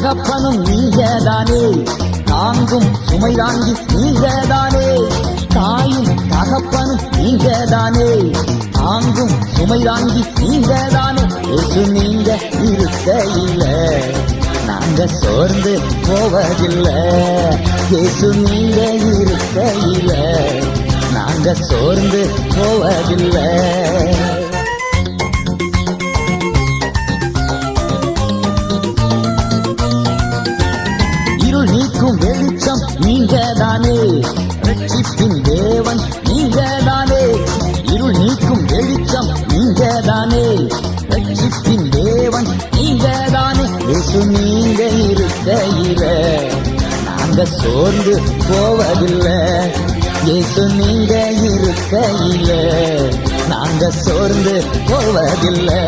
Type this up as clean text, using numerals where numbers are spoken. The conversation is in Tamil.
தகப்பனும் நீங்கதானே, தாங்கும் சுமை தாங்கி நீங்கதானே. தாயும் தகப்பனும் நீங்கதானே, தாங்கும் சுமை தாங்கி நீங்கதானே. இயேசு நீங்க இருக்கையில நாங்க சோர்ந்து போவதில்லை. இயேசு நீங்க இருக்கையில நாங்க சோர்ந்து போவதில்லை. இருள் நீக்கும் வெளிச்சம் நீங்கதானே, ரட்சிப்பின் தேவன் நீங்கதானே. இருள் நீக்கும் வெளிச்சம் நீங்கதானே, ரட்சிப்பின் தேவன் நீங்கதானே. இயேசு நீங்க இருக்கையில நாங்க சோர்ந்து போவதில்லை. இயேசு நீங்க இருக்கையில நாங்க சோர்ந்து போவதில்லை.